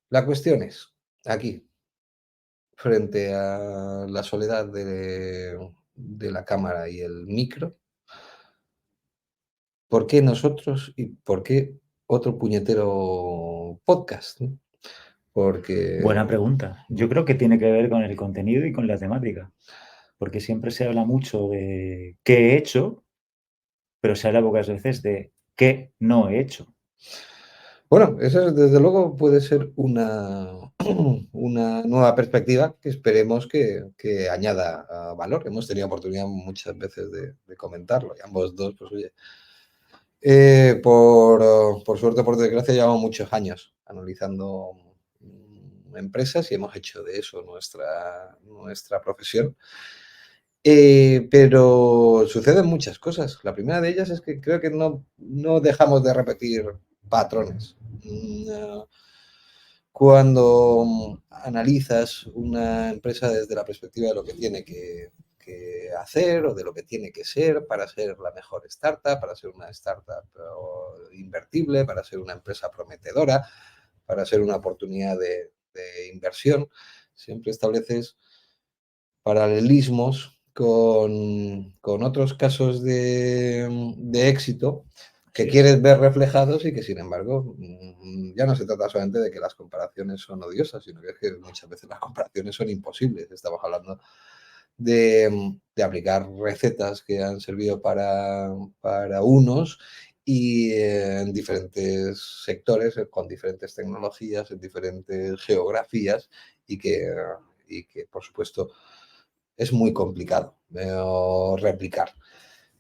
La cuestión es, aquí, frente a la soledad de la cámara y el micro, ¿por qué nosotros y por qué otro puñetero podcast? ¿No? Porque Buena pregunta. Yo creo que tiene que ver con el contenido y con la temática, porque siempre se habla mucho de qué he hecho, pero se habla pocas veces de qué no he hecho. bueno, esa desde luego puede ser una, una nueva perspectiva que esperemos que añada valor. Hemos tenido oportunidad muchas veces de comentarlo y ambos dos, pues oye, por suerte o por desgracia, llevamos muchos años analizando empresas y hemos hecho de eso nuestra profesión. Pero suceden muchas cosas. La primera de ellas es que creo que no dejamos de repetir patrones. Cuando analizas una empresa desde la perspectiva de lo que tiene que hacer o de lo que tiene que ser para ser la mejor startup, para ser una startup invertible, para ser una empresa prometedora, para ser una oportunidad de inversión, siempre estableces paralelismos con otros casos de éxito que Así es. quieres ver reflejados y que, sin embargo, ya no se trata solamente de que las comparaciones son odiosas, sino que es que muchas veces las comparaciones son imposibles. Estamos hablando de aplicar recetas que han servido para unos y en diferentes sectores, con diferentes tecnologías, en diferentes geografías y que por supuesto, es muy complicado replicar.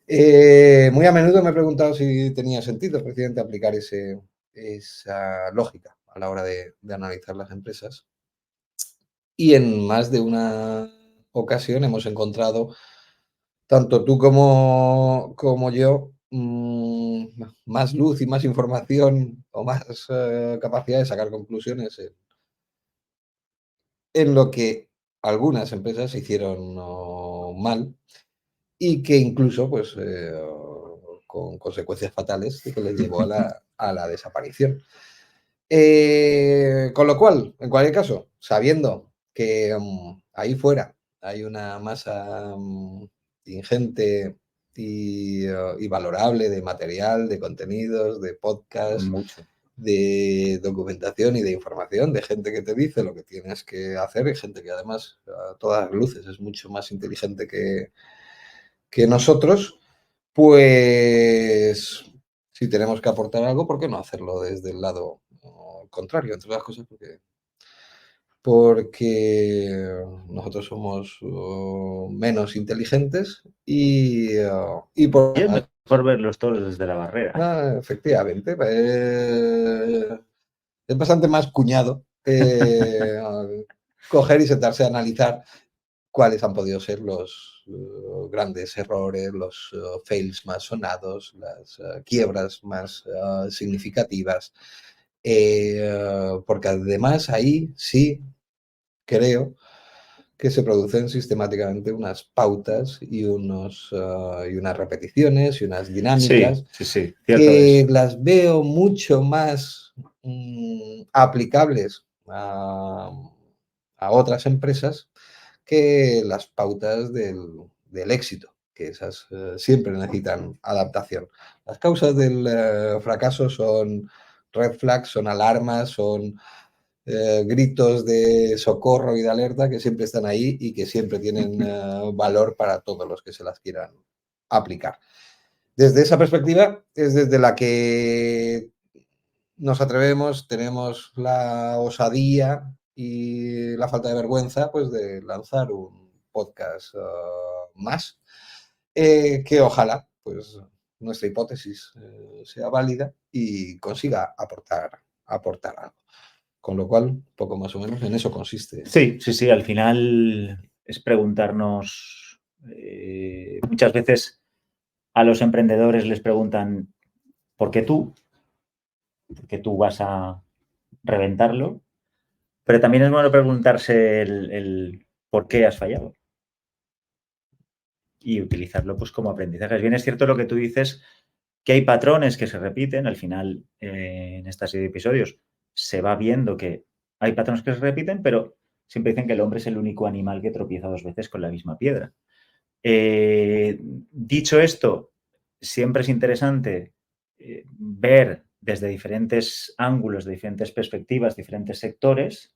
Muy a menudo me he preguntado si tenía sentido precisamente aplicar esa lógica a la hora de analizar las empresas. Y en más de una ocasión hemos encontrado, tanto tú como yo, más luz y más información o más capacidad de sacar conclusiones en lo que algunas empresas hicieron mal y que incluso, pues, con consecuencias fatales que les llevó a la desaparición. Con lo cual, en cualquier caso, sabiendo que ahí fuera hay una masa ingente y valorable de material, de contenidos, de podcast, Mucho. de documentación y de información, de gente que te dice lo que tienes que hacer y gente que además, a todas luces, es mucho más inteligente que nosotros, pues si tenemos que aportar algo, ¿por qué no hacerlo desde el lado contrario? Entre las cosas, porque nosotros somos menos inteligentes y por Y es mejor ver los toros desde la barrera. efectivamente, es bastante más cuñado coger y sentarse a analizar cuáles han podido ser los grandes errores, los fails más sonados, las quiebras más significativas, porque además ahí sí creo que se producen sistemáticamente unas pautas y unas repeticiones y unas Sí, dinámicas sí, sí, cierto que es. las veo mucho más aplicables a otras empresas que las pautas del éxito, que esas siempre necesitan adaptación. Las causas del fracaso son red flags, son alarmas, son gritos de socorro y de alerta que siempre están ahí y que siempre tienen valor para todos los que se las quieran aplicar. Desde esa perspectiva es desde la que nos atrevemos, tenemos la osadía y la falta de vergüenza pues de lanzar un podcast más que ojalá pues nuestra hipótesis sea válida y consiga aportar algo. Con lo cual, poco más o menos en eso consiste. Sí, sí, sí, al final es preguntarnos, muchas veces a los emprendedores les preguntan, ¿por qué tú? ¿Por qué tú vas a reventarlo? Pero también es bueno preguntarse el por qué has fallado y utilizarlo pues como aprendizaje. Bien es cierto lo que tú dices, que hay patrones que se repiten, al final en esta serie de episodios se va viendo que hay patrones que se repiten, pero siempre dicen que el hombre es el único animal que tropieza 2 veces con la misma piedra. Dicho esto, siempre es interesante ver desde diferentes ángulos, de diferentes perspectivas, diferentes sectores,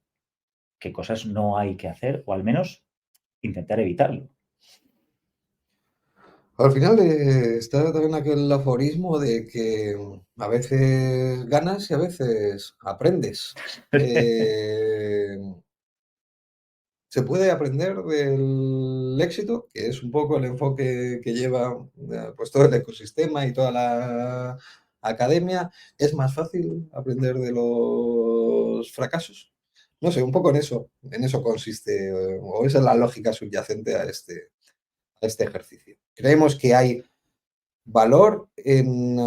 qué cosas no hay que hacer, o al menos intentar evitarlo. Al final está también aquel aforismo de que a veces ganas y a veces aprendes. Eh, Se puede aprender del éxito, que es un poco el enfoque que lleva pues todo el ecosistema y toda la academia. Es más fácil aprender de los fracasos. No sé, un poco en eso consiste, o esa es la lógica subyacente a este ejercicio. Creemos que hay valor en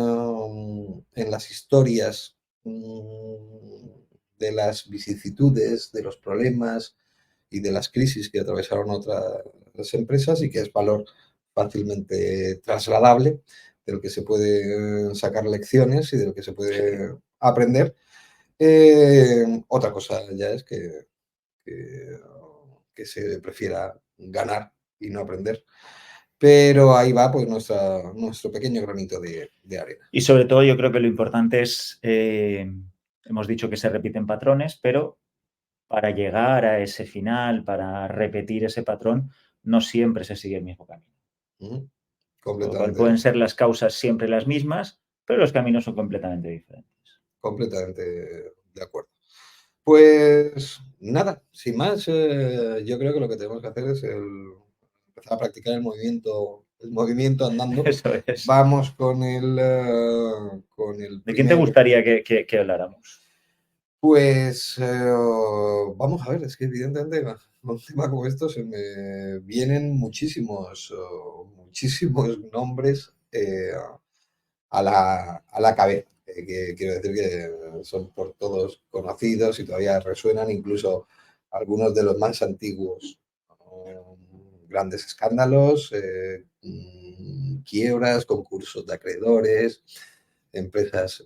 las historias de las vicisitudes, de los problemas y de las crisis que atravesaron otras empresas y que es valor fácilmente trasladable, del que se puede sacar lecciones y del que se puede aprender. Otra cosa ya es que, que se prefiera ganar y no aprender. Pero ahí va pues nuestro pequeño granito de arena. Y sobre todo yo creo que lo importante es, hemos dicho que se repiten patrones, pero para llegar a ese final, para repetir ese patrón, no siempre se sigue el mismo camino. Con lo cual pueden Completamente, ser las causas siempre las mismas, pero los caminos son completamente diferentes. completamente de acuerdo. Pues nada, sin más, yo creo que lo que tenemos que hacer es empezar a practicar el movimiento andando. Eso es. Vamos con el ¿De quién te primer. gustaría que habláramos? Pues vamos a ver, es que evidentemente un tema como esto se me vienen muchísimos nombres a la cabeza. Que quiero decir que son por todos conocidos y todavía resuenan, incluso algunos de los más antiguos. Grandes escándalos, quiebras, concursos de acreedores, empresas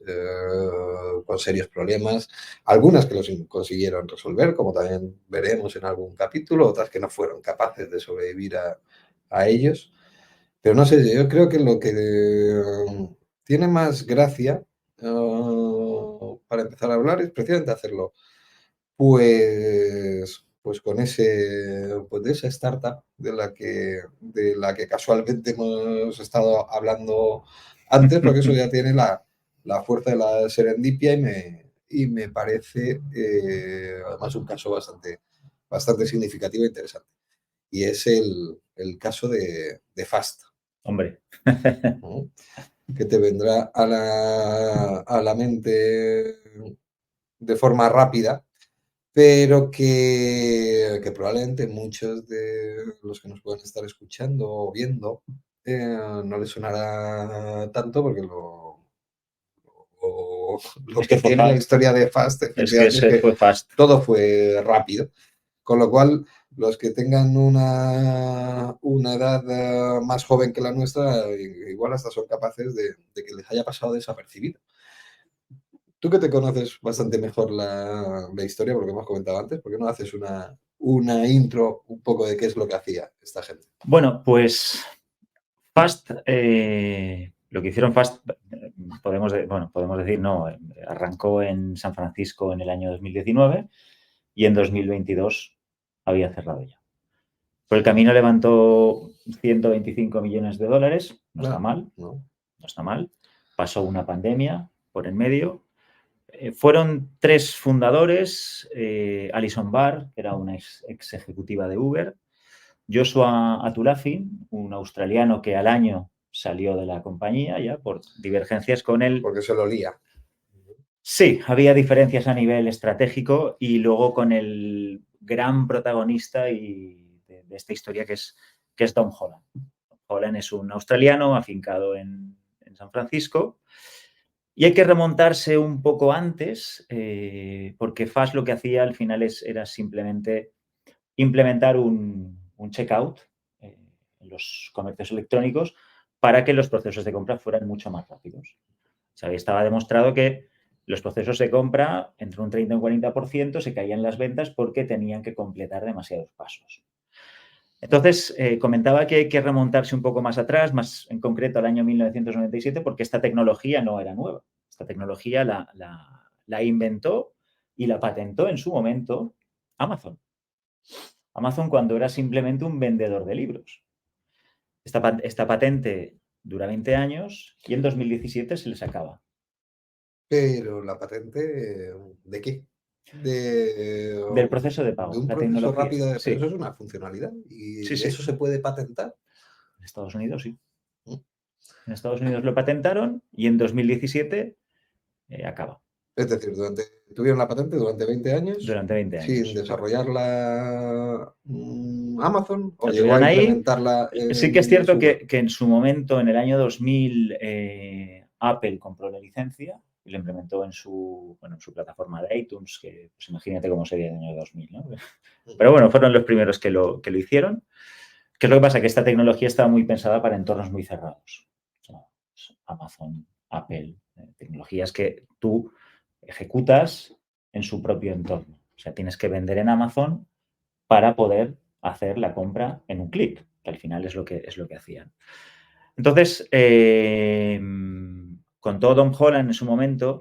con serios problemas, algunas que los consiguieron resolver, como también veremos en algún capítulo, otras que no fueron capaces de sobrevivir a ellos. Pero no sé, yo creo que lo que tiene más gracia para empezar a hablar es precisamente hacerlo, pues con pues de esa startup de la que casualmente hemos estado hablando antes, porque eso ya tiene la fuerza de la serendipia y me parece además un caso bastante significativo e interesante. Y es el caso de Fast. Hombre. ¿No? Que te vendrá a la mente de forma rápida, pero que probablemente muchos de los que nos puedan estar escuchando o viendo no les sonará tanto porque lo Es que que fue tiene la fast. historia de Fast Es que efectivamente es que fue fast. todo fue rápido. Con lo cual, los que tengan una edad más joven que la nuestra, igual hasta son capaces de que les haya pasado desapercibido. Tú que te conoces bastante mejor la historia, porque hemos comentado antes, ¿por qué no haces una intro un poco de qué es lo que hacía esta gente? Bueno, pues Fast, lo que hicieron Fast, podemos decir, no, arrancó en San Francisco en el año 2019 y en 2022 había cerrado ya. Por el camino levantó 125 millones de dólares, no está mal, No. no está mal. Pasó una pandemia por en medio. Fueron 3 fundadores, Alison Barr, que era una ex ejecutiva de Uber, Joshua Atulafi, un australiano que al año salió de la compañía ya por divergencias con él. Porque se lo lía. Sí, había diferencias a nivel estratégico y luego con el gran protagonista de esta historia que es Tom Holland. Tom Holland es un australiano afincado en San Francisco y hay que remontarse un poco antes porque Fast lo que hacía al final era simplemente implementar un checkout en los comercios electrónicos para que los procesos de compra fueran mucho más rápidos. O sea, estaba demostrado que los procesos de compra, entre un 30 y un 40%, se caían las ventas porque tenían que completar demasiados pasos. Entonces, comentaba que hay que remontarse un poco más atrás, más en concreto al año 1997, porque esta tecnología no era nueva. Esta tecnología la inventó y la patentó en su momento Amazon. Amazon cuando era simplemente un vendedor de libros. Esta patente dura 20 años y en 2017 se les acaba. Pero la patente, ¿de qué? Del proceso de De pago, un la proceso tecnología. rápido, pero Sí, eso es una funcionalidad sí, y sí. eso se puede patentar. En Estados Unidos sí. Mm. En Estados Unidos lo patentaron y en 2017 acaba. Es decir, tuvieron la patente durante 20 años Durante 20 sin años. desarrollarla Amazon o La llegó a tuvieron ahí. implementarla Sí que es en cierto su web. que en su momento, en el año 2000, Apple compró la licencia y lo implementó en su plataforma de iTunes, que pues imagínate cómo sería en el año 2000, ¿no? Pero bueno, fueron los primeros que lo hicieron. ¿Qué es lo que pasa? Que esta tecnología estaba muy pensada para entornos muy cerrados. O sea, Amazon, Apple, tecnologías que tú ejecutas en su propio entorno. O sea, tienes que vender en Amazon para poder hacer la compra en un clic, que al final es lo que hacían. Entonces, contó Tom Holland en su momento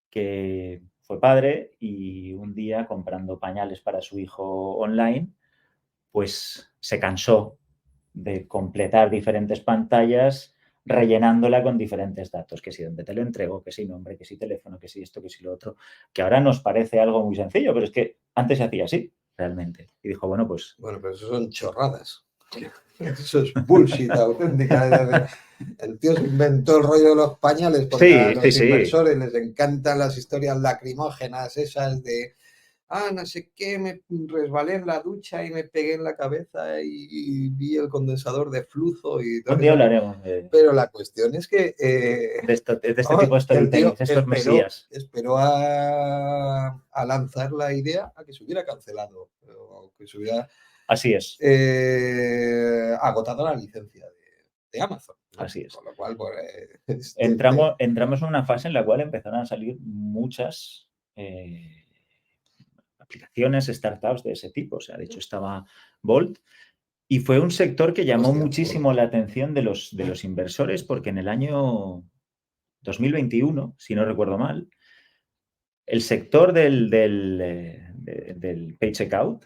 que fue padre y un día comprando pañales para su hijo online, pues se cansó de completar diferentes pantallas rellenándola con diferentes datos, que si dónde te lo entrego, que si nombre, que si teléfono, que si esto, que si lo otro, que ahora nos parece algo muy sencillo, pero es que antes se hacía así, realmente. Y dijo, bueno, pues... Bueno, pero eso son chorradas. Eso es bullshit auténtica. El tío se inventó el rollo de los pañales porque a Sí, sí, los sí. inversores les encantan las historias lacrimógenas esas de no sé qué, me resbalé en la ducha y me pegué en la cabeza y vi el condensador de flujo y todo Un día eso. hablaremos Pero la cuestión es que, de este tipo de que el storytelling, tío estos mesías. esperó a lanzar la idea a que se hubiera cancelado o que se hubiera Así es, agotado la licencia de Amazon, ¿no? así es. Con lo cual, pues, Entramos en una fase en la cual empezaron a salir muchas aplicaciones, startups de ese tipo. O sea, de hecho estaba Bolt y fue un sector que llamó hostia, muchísimo la atención de los inversores porque en el año 2021, si no recuerdo mal, el sector del pay checkout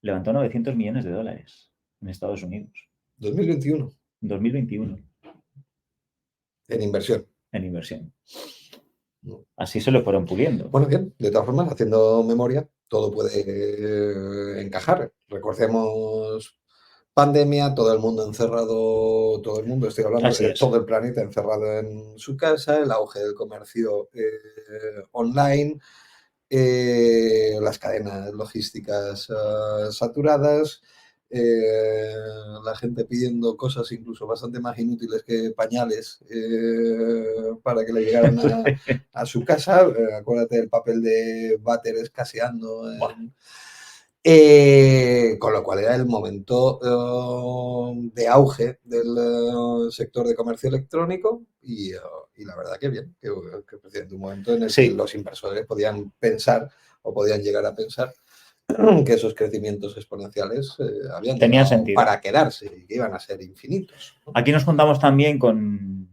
levantó 900 millones de dólares en Estados Unidos. 2021 En 2021 en inversión. en inversión. ¿No? Así se lo fueron puliendo. Bueno, bien, de todas formas, haciendo memoria, todo puede encajar. Recordemos pandemia, todo el mundo encerrado, todo el mundo, estoy hablando Así de es. todo el planeta encerrado en su casa, el auge del comercio online, las cadenas logísticas saturadas, la gente pidiendo cosas incluso bastante más inútiles que pañales para que le llegaran a su casa. Acuérdate del papel de váter escaseando. Con lo cual era el momento de auge del sector de comercio electrónico y la verdad que bien, que precisamente un momento en el que Sí, los inversores podían pensar o podían llegar a pensar que esos crecimientos exponenciales habían tenía llegado sentido. para quedarse y que iban a ser infinitos, ¿no? Aquí nos contamos también con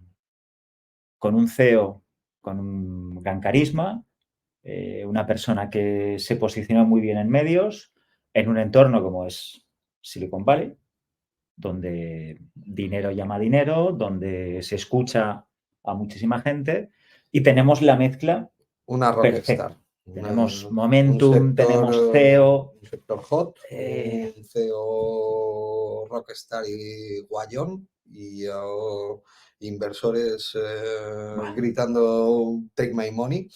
un CEO con un gran carisma, una persona que se posiciona muy bien en medios, en un entorno como es Silicon Valley, donde dinero llama dinero, donde se escucha a muchísima gente y tenemos la mezcla Una rockstar, perfecta. Tenemos momentum, tenemos CEO. un sector hot, Eh, un CEO rockstar y guayón y inversores gritando take my money.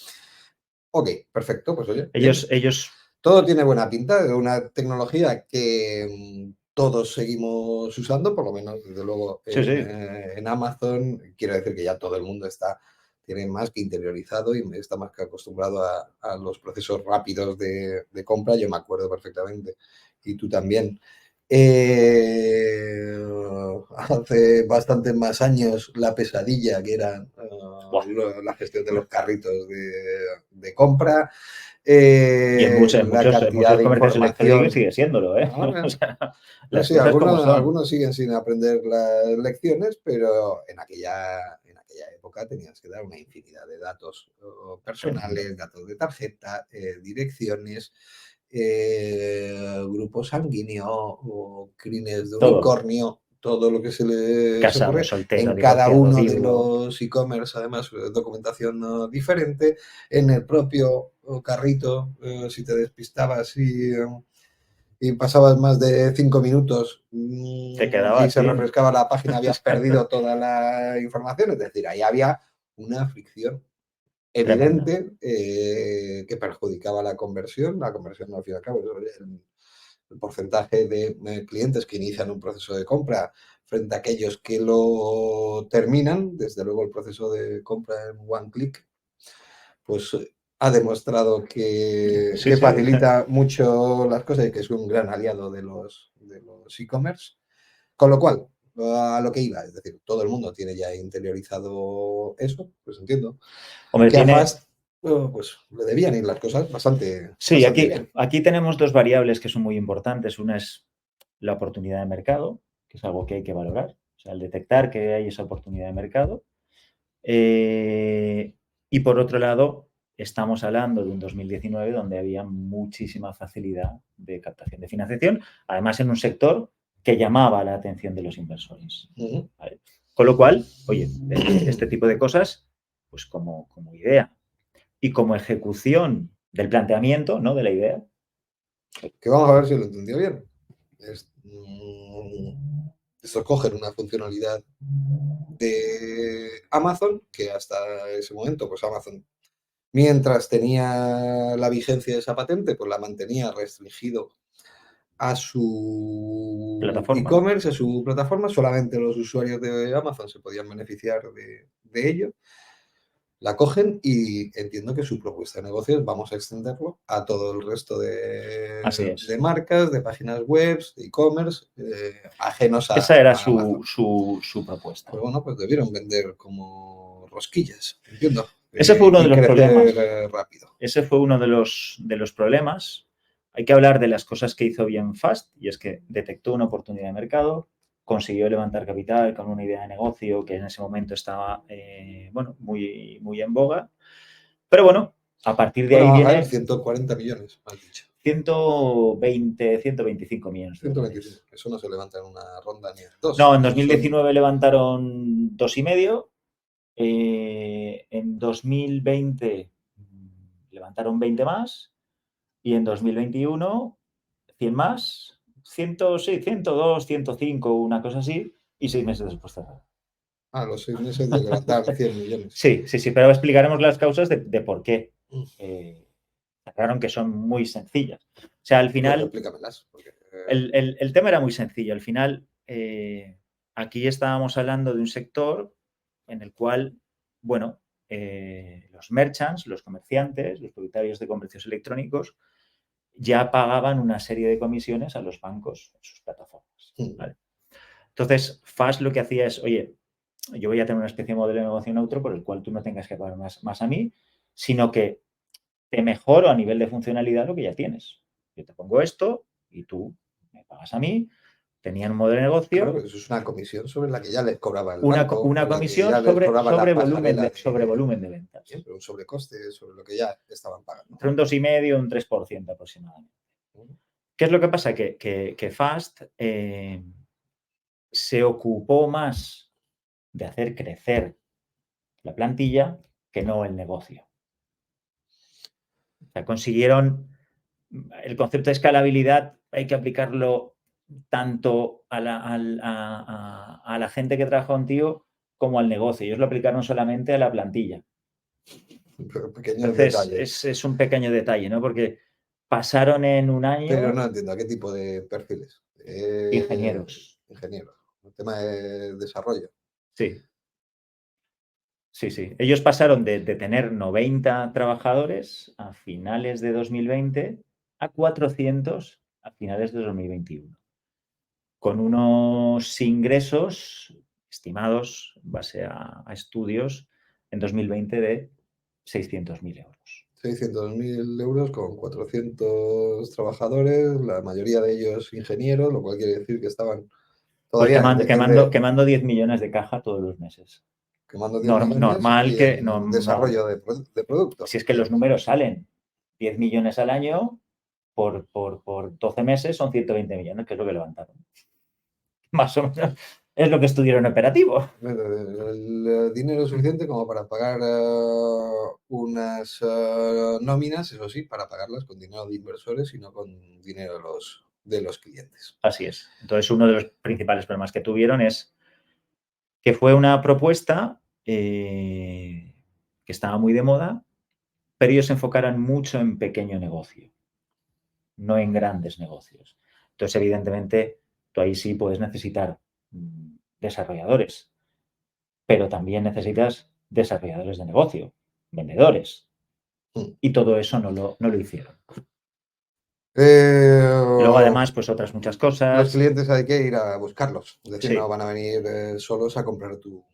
Ok, perfecto, pues oye, bien. ellos, Todo tiene buena pinta de una tecnología que todos seguimos usando, por lo menos desde luego sí, sí, en Amazon. Quiero decir que ya todo el mundo tiene más que interiorizado y está más que acostumbrado a los procesos rápidos de compra. Yo me acuerdo perfectamente, y tú también, Hace bastantes más años la pesadilla que era Buah. la gestión de los carritos de compra, Y en la muchos cantidad de comercios electrónicos información. sigue siéndolo, ¿eh? Ah, O sea, no, las sí, cosas como algunos, son. algunos siguen sin aprender las lecciones, pero en aquella época tenías que dar una infinidad de datos Tremendo. personales, datos de tarjeta, direcciones, grupo sanguíneo o crines de Todo. unicornio, todo lo que se Casado, ocurre. soltero, En cada divorciado, uno de viudo. los e-commerce, además, documentación diferente. En el propio carrito, si te despistabas y pasabas más de 5 minutos Te y quedaba, se sí. refrescaba la página, habías perdido toda la información. Es decir, ahí había una fricción Tremenda. evidente que perjudicaba la conversión. La conversión, al fin y al cabo, es el porcentaje de clientes que inician un proceso de compra frente a aquellos que lo terminan. Desde luego, el proceso de compra en one click pues ha demostrado Sí, que sí. facilita mucho las cosas y que es un gran aliado de los e-commerce. Con lo cual, a lo que iba, es decir, todo el mundo tiene ya interiorizado eso, pues entiendo Hombre, que a tiene. Fast pues le debían ir las cosas bastante, Sí, bastante aquí, bien. aquí tenemos dos variables que son muy importantes. Una es la oportunidad de mercado, que es algo que hay que valorar. O sea, el detectar que hay esa oportunidad de mercado. Y por otro lado, estamos hablando de un 2019 donde había muchísima facilidad de captación de financiación, además en un sector que llamaba la atención de los inversores. Ujú. ¿Vale? Con lo cual, oye, este tipo de cosas, pues como idea y como ejecución del planteamiento, ¿no? De la idea. Que vamos a ver si lo entendió bien. Esto es coger una funcionalidad de Amazon, que hasta ese momento, pues Amazon, mientras tenía la vigencia de esa patente, pues la mantenía restringido a su Plataforma. e-commerce, a su plataforma. Solamente los usuarios de Amazon se podían beneficiar de ello. La cogen y entiendo que su propuesta de negocio es vamos a extenderlo a todo el resto Así de es. marcas, de páginas web, de e-commerce, ajenos Esa era a Amazon. su propuesta. Pues bueno, pues debieron vender como rosquillas, entiendo, Ese fue uno de y los crecer problemas. rápido. Ese fue uno de los problemas. Hay que hablar de las cosas que hizo bien Fast, y es que detectó una oportunidad de mercado, consiguió levantar capital con una idea de negocio que en ese momento estaba bueno, muy, muy en boga. Pero bueno, a partir de ahí Bueno, a ver, viene 140 millones, me has dicho. 120, 125 millones de 125. dólares. Eso no se levanta en una ronda ni en dos. No, en Eso son. 2019 levantaron 2,5. En 2020 levantaron 20 más. Y en 2021, 100 más, 100, sí, 102, 105, una cosa así, y 6 meses después cerraron. A los 6 meses de levantar 100 millones. Sí, sí, sí, pero explicaremos las causas de por qué Mm. cerraron, que son muy sencillas. O sea, al Pues final, explícamelas. Porque, el tema era muy sencillo. Al final, aquí estábamos hablando de un sector en el cual, bueno, los merchants, los comerciantes, los propietarios de comercios electrónicos, ya pagaban una serie de comisiones a los bancos en sus plataformas. ¿Vale? Entonces, Fast lo que hacía es, oye, yo voy a tener una especie de modelo de negocio neutro por el cual tú no tengas que pagar más a mí, sino que te mejoro a nivel de funcionalidad lo que ya tienes. Yo te pongo esto y tú me pagas a mí. Tenían un modelo de claro, negocio, pero eso es una comisión sobre la que ya les cobraba el una, banco, una o la que comisión ya les sobre, cobraba sobre, la volumen pasarela de, sobre de. volumen de Bien, ventas. pero un sobrecoste sobre lo que ya estaban pagando. Entre un 2,5 y un 3% aproximadamente. ¿Qué es lo que pasa? Que Fast se ocupó más de hacer crecer la plantilla que no el negocio. O sea, consiguieron el concepto de escalabilidad, hay que aplicarlo tanto a la gente que trabaja contigo como al negocio. Ellos lo aplicaron solamente a la plantilla. Pero pequeños Entonces, detalles. es un pequeño detalle, ¿no? Porque pasaron en un Pero no año entiendo a qué tipo de perfiles. ingenieros. Ingeniero. El tema de desarrollo. Sí, sí, sí. Ellos pasaron de tener 90 trabajadores a finales de 2020 a 400 a finales de 2021. con unos ingresos estimados en base a estudios en 2020 de 600.000 euros. 600.000 euros con 400 trabajadores, la mayoría de ellos ingenieros, lo cual quiere decir que estaban Pues todavía quemando 10 millones de caja todos los meses. quemando 10 millones Normal y que en desarrollo de producto. Si es que los números salen 10 millones al año por 12 meses son 120 millones, que es lo que levantaron. Más o menos es lo que estudiaron operativo. El dinero suficiente como para pagar unas nóminas, eso sí, para pagarlas con dinero de inversores y no con dinero de los clientes. Así es. Entonces, uno de los principales problemas que tuvieron es que fue una propuesta que estaba muy de moda, pero ellos se enfocaron mucho en pequeño negocio, no en grandes negocios. Entonces, evidentemente, tú ahí sí puedes necesitar desarrolladores, pero también necesitas desarrolladores de negocio, vendedores. Y todo eso no lo hicieron. Luego, además, pues otras muchas cosas. Los clientes hay que ir a buscarlos. Es decir, Sí. no van a venir solos a comprar tu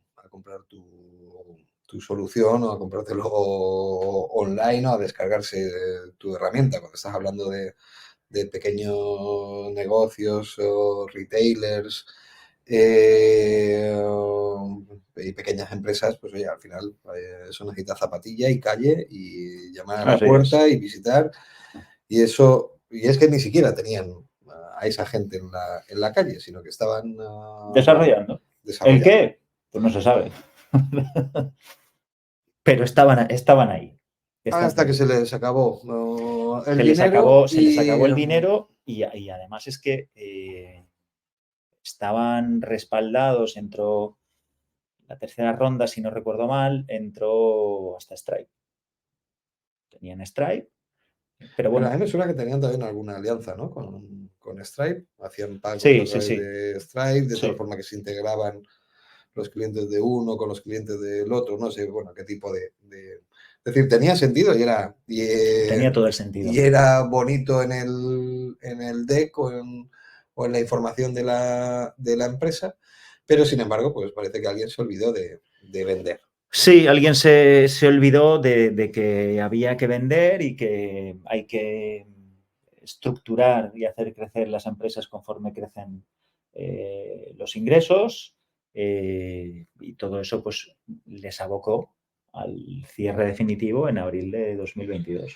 solución o a comprártelo online o a descargarse tu herramienta. Cuando estás hablando de pequeños negocios o retailers y pequeñas empresas, pues oye, al final eso necesita zapatilla y calle y llamar a la puerta y visitar. Y eso, y es que ni siquiera tenían a esa gente en la calle, sino que estaban desarrollando. ¿El qué? Pues no se sabe. Pero estaban ahí. Hasta que se les acabó el dinero. se les acabó el dinero y además es que estaban respaldados, entró la tercera ronda, si no recuerdo mal, entró hasta Stripe. Tenían Stripe, pero bueno. Pero a mí me suena que tenían también alguna alianza, ¿no? Con Stripe, hacían pagos Sí, a través de Stripe, de tal forma que se integraban los clientes de uno con los clientes del otro, no sé, bueno, qué tipo de... Es decir, tenía sentido tenía todo el sentido. Y era bonito en el deck o en la información de la empresa, pero sin embargo, pues parece que alguien se olvidó de vender. Sí, alguien se olvidó de que había que vender y que hay que estructurar y hacer crecer las empresas conforme crecen los ingresos y todo eso pues les abocó al cierre definitivo en abril de 2022.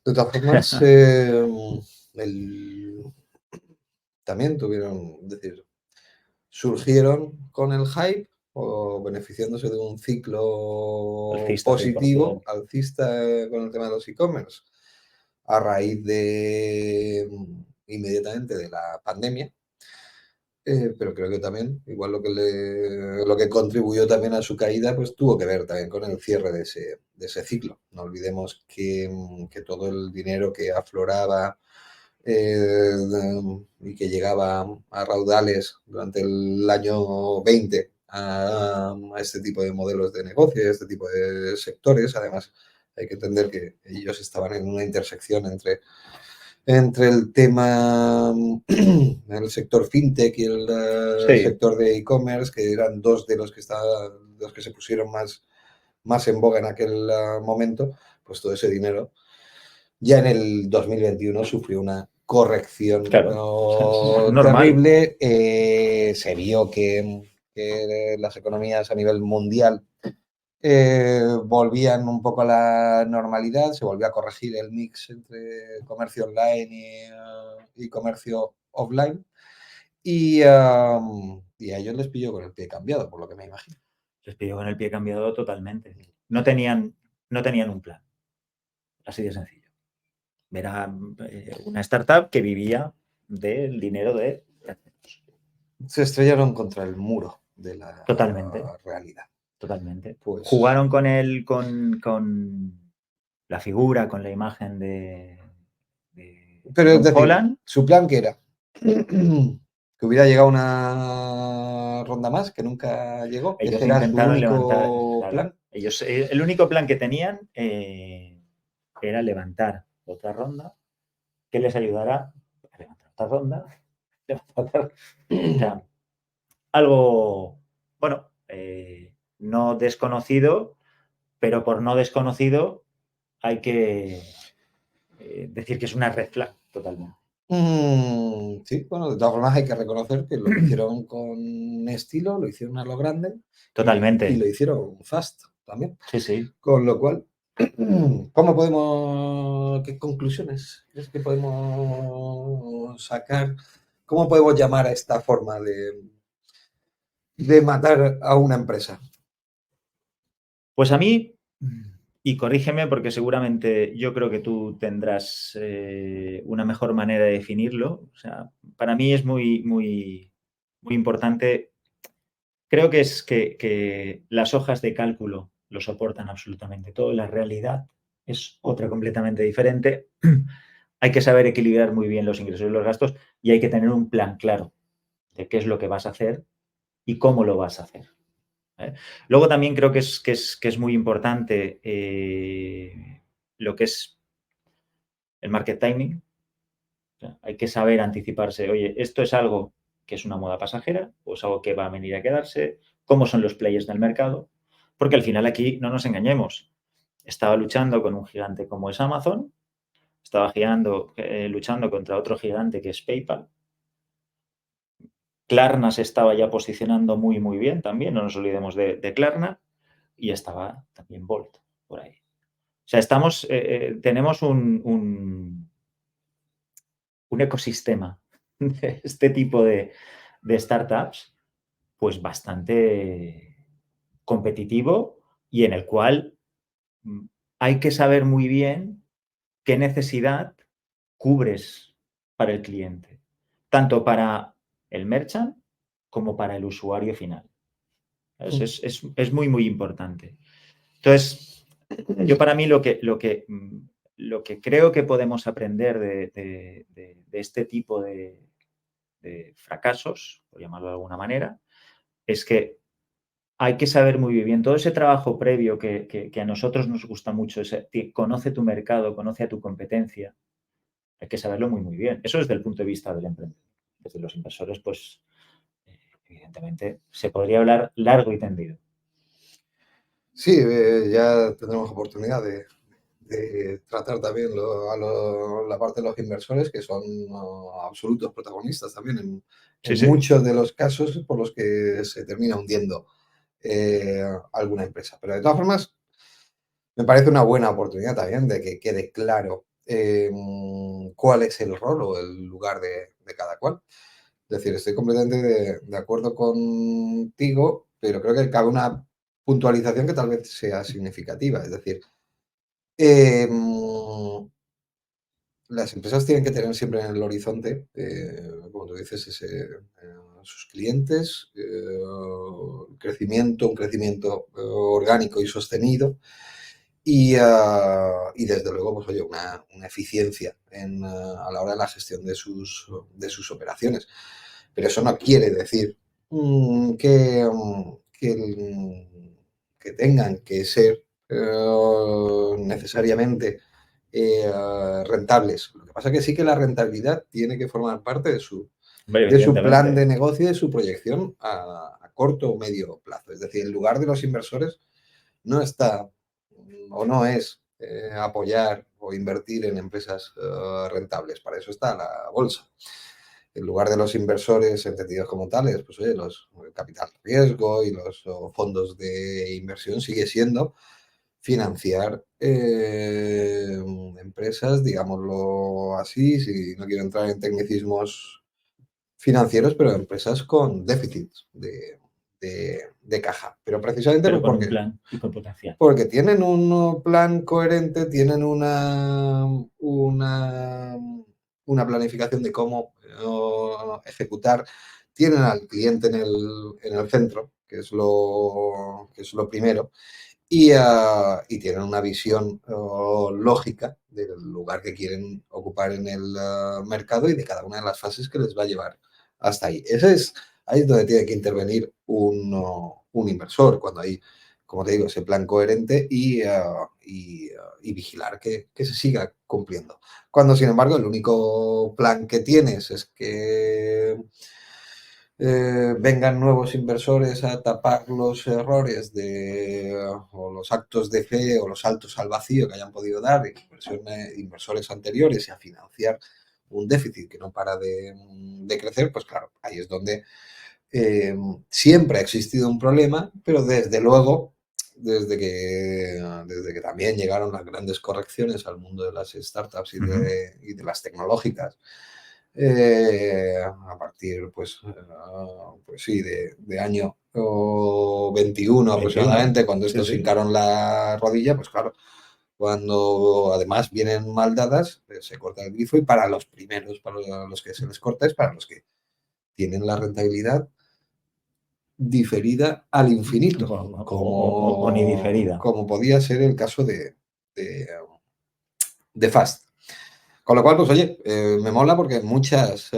De todas formas, también tuvieron, es decir, surgieron con el hype o beneficiándose de un ciclo positivo, alcista con el tema de los e-commerce, a raíz de inmediatamente de la pandemia. Pero creo que también, igual lo que contribuyó también a su caída, pues tuvo que ver también con el cierre de ese ciclo. No olvidemos que todo el dinero que afloraba y que llegaba a raudales durante el año 20 a este tipo de modelos de negocio, a este tipo de sectores. Además, hay que entender que ellos estaban en una intersección entre el tema el sector fintech y el sector de e-commerce, que eran dos de los que se pusieron más en boga en aquel momento, pues todo ese dinero ya en el 2021 sufrió una corrección terrible. Se vio que las economías a nivel mundial volvían un poco a la normalidad, se volvió a corregir el mix entre comercio online y comercio offline y a ellos les pilló con el pie cambiado, por lo que me imagino. Les pilló con el pie cambiado totalmente. No tenían un plan, así de sencillo. Era una startup que vivía del dinero de... Se estrellaron contra el muro de la realidad. Totalmente. Pues, jugaron con la figura, con la imagen de pero es decir, Holland. ¿Su plan qué era? Que hubiera llegado una ronda más, que nunca llegó. Ellos Ese era su único levantar, plan. Ellos, el único plan que tenían era levantar otra ronda que les ayudara a levantar otra ronda te va a tratar. O sea, algo, bueno, no desconocido, pero por no desconocido hay que decir que es una red flag totalmente. Sí, bueno, de todas formas hay que reconocer que lo hicieron con estilo, lo hicieron a lo grande y Totalmente. lo hicieron fast también. Sí, sí. Con lo cual, ¿cómo podemos, qué conclusiones crees que podemos sacar? ¿Cómo podemos llamar a esta forma de matar a una empresa? Pues a mí, y corrígeme porque seguramente yo creo que tú tendrás una mejor manera de definirlo. O sea, para mí es muy, muy, muy importante. Creo que es que las hojas de cálculo lo soportan absolutamente todo. La realidad es otra completamente diferente. Hay que saber equilibrar muy bien los ingresos y los gastos y hay que tener un plan claro de qué es lo que vas a hacer y cómo lo vas a hacer. ¿Eh? Luego también creo que es muy importante lo que es el market timing. O sea, hay que saber anticiparse, oye, esto es algo que es una moda pasajera o es algo que va a venir a quedarse, cómo son los players del mercado, porque al final aquí no nos engañemos. Estaba luchando con un gigante como es Amazon, estaba luchando contra otro gigante que es PayPal. Klarna se estaba ya posicionando muy, muy bien también, no nos olvidemos de Klarna, y estaba también Bolt por ahí. O sea, tenemos un ecosistema de este tipo de startups, pues bastante competitivo y en el cual hay que saber muy bien qué necesidad cubres para el cliente, tanto para el merchant como para el usuario final. Es muy, muy importante. Entonces, yo para mí lo que creo que podemos aprender de este tipo de fracasos, por llamarlo de alguna manera, es que hay que saber muy bien todo ese trabajo previo que a nosotros nos gusta mucho, conoce tu mercado, conoce a tu competencia, hay que saberlo muy, muy bien. Eso desde el punto de vista del emprendedor. Desde los inversores, pues, evidentemente, se podría hablar largo y tendido. Sí, ya tendremos oportunidad de tratar también la parte de los inversores, que son absolutos protagonistas también Sí, en sí. muchos de los casos por los que se termina hundiendo alguna empresa. Pero de todas formas, me parece una buena oportunidad también de que quede claro cuál es el rol o el lugar de cada cual. Es decir, estoy completamente de acuerdo contigo, pero creo que cabe una puntualización que tal vez sea significativa. Es decir, em, las empresas tienen que tener siempre en el horizonte, como tú dices, sus clientes, un crecimiento orgánico y sostenido y desde luego, pues oye, una eficiencia a la hora de la gestión de sus operaciones. Pero eso no quiere decir que tengan que ser necesariamente rentables. Lo que pasa es que sí que la rentabilidad tiene que formar parte Hombre, de su plan de evidentemente. negocio y de su proyección a corto o medio plazo. Es decir, el lugar de los inversores no está o no es apoyar o invertir en empresas rentables. Para eso está la bolsa. En lugar de los inversores entendidos como tales, pues oye, el capital de riesgo y los fondos de inversión sigue siendo financiar empresas, digámoslo así, si no quiero entrar en tecnicismos financieros, pero empresas con déficits de caja. Pero precisamente Pero pues con un plan y con potencial. porque tienen un plan coherente, tienen una planificación de cómo ejecutar, tienen al cliente en el centro, que es lo primero, y tienen una visión lógica del lugar que quieren ocupar en el mercado y de cada una de las fases que les va a llevar hasta ahí. Ahí es donde tiene que intervenir un inversor, cuando hay, como te digo, ese plan coherente y vigilar que se siga cumpliendo. Cuando, sin embargo, el único único plan que tienes es que vengan nuevos inversores a tapar los errores o los actos de fe o los saltos al vacío que hayan podido dar inversores anteriores y a financiar un déficit que no para de crecer, pues claro, ahí es donde siempre ha existido un problema, pero desde luego, desde que también llegaron las grandes correcciones al mundo de las startups y de las tecnológicas, a partir, pues sí, de año 21 aproximadamente, cuando estos hincaron la rodilla, pues claro, cuando además vienen mal dadas, se corta el grifo y para los primeros, para los que se les corta, es para los que tienen la rentabilidad diferida al infinito, o ni diferida. como podía ser el caso de Fast. Con lo cual, pues oye, me mola porque hay muchas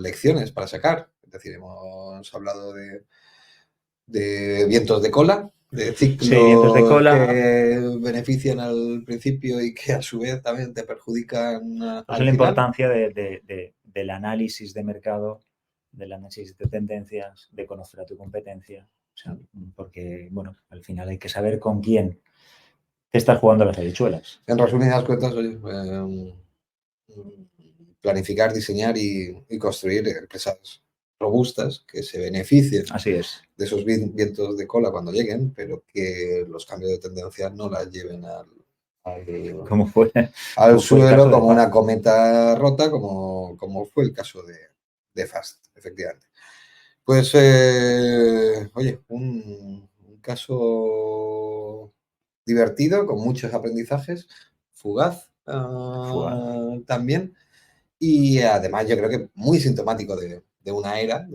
lecciones para sacar. Es decir, hemos hablado de vientos de cola, de ciclos vientos de cola, que benefician al principio y que a su vez también te perjudican al final. La importancia del análisis de mercado, del análisis de tendencias, de conocer a tu competencia. O sea, porque, bueno, al final hay que saber con quién te estás jugando las habichuelas. En resumidas cuentas, oye, planificar, diseñar y construir empresas robustas que se beneficien Así es. de esos vientos de cola cuando lleguen, pero que los cambios de tendencia no las lleven al suelo como una cometa rota, como fue el caso de Fast, efectivamente. Pues, oye, un caso divertido, con muchos aprendizajes, fugaz. También. Y además yo creo que muy sintomático de una era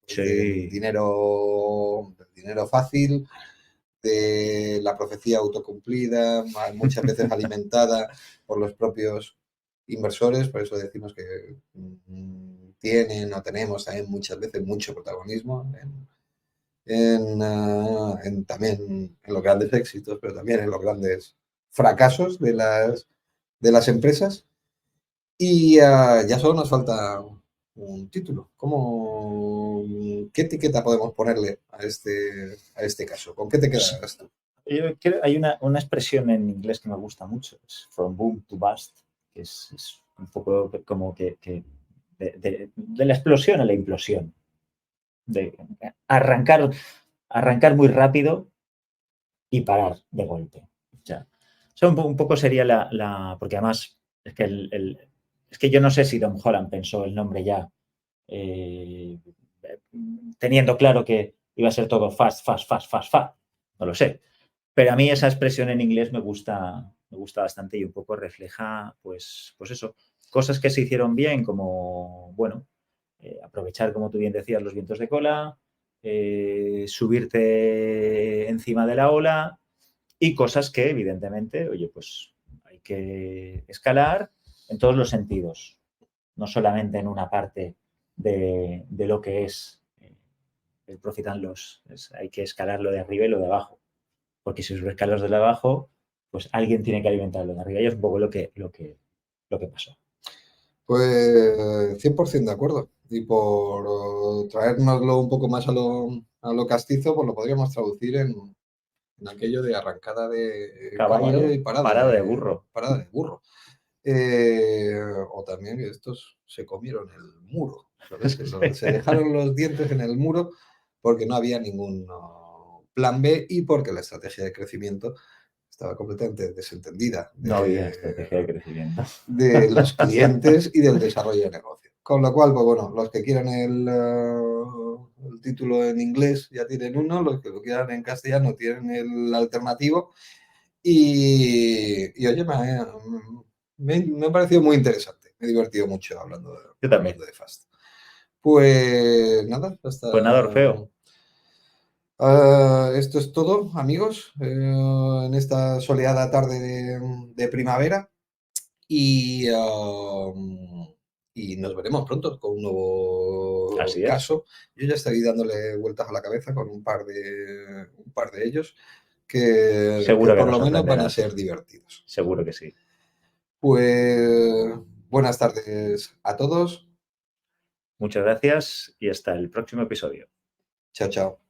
sí. del dinero fácil, de la profecía autocumplida, muchas veces alimentada por los propios inversores, por eso decimos que tienen o tenemos también muchas veces mucho protagonismo también en los grandes éxitos, pero también en los grandes fracasos de las empresas. Y ya solo nos falta un título. ¿Qué etiqueta podemos ponerle a este caso? ¿Con qué te quedas tú? Yo creo, hay una expresión en inglés que me gusta mucho, es from boom to bust, que es un poco como que de la explosión a la implosión, de arrancar muy rápido y parar de golpe. O sea, un poco sería porque además es que es que yo no sé si Tom Holland pensó el nombre ya teniendo claro que iba a ser todo fast, fast, fast, fast, fast. No lo sé. Pero a mí esa expresión en inglés me gusta bastante y un poco refleja, pues eso, cosas que se hicieron bien, como, bueno, aprovechar, como tú bien decías, los vientos de cola, subirte encima de la ola y cosas que, evidentemente, oye, pues hay que escalar en todos los sentidos, no solamente en una parte de lo que es el profit and loss. Hay que escalarlo de arriba y lo de abajo. Porque si lo escalas de abajo, pues alguien tiene que alimentarlo de arriba. Y es un poco lo que pasó. Pues 100% de acuerdo. Y por traérnoslo un poco más a lo castizo, pues lo podríamos traducir en aquello de arrancada de caballo y parada de burro. Parada de burro. O también que estos se comieron el muro. ¿Sabes? Se dejaron los dientes en el muro porque no había ningún plan B y porque la estrategia de crecimiento estaba completamente desentendida no había estrategia de crecimiento. De los clientes y del desarrollo de negocio. Con lo cual, pues bueno, los que quieran el título en inglés ya tienen uno, los que lo quieran en castellano tienen el alternativo. Y oye, me ha parecido muy interesante. Me he divertido mucho hablando de Fast. Pues nada, hasta... Pues nada, Orfeo. Esto es todo, amigos, en esta soleada tarde de primavera. Y nos veremos pronto con un nuevo caso. Yo ya estoy dándole vueltas a la cabeza con un par de ellos que por lo menos van a ser divertidos. Seguro que sí. Pues buenas tardes a todos. Muchas gracias y hasta el próximo episodio. Chao, chao.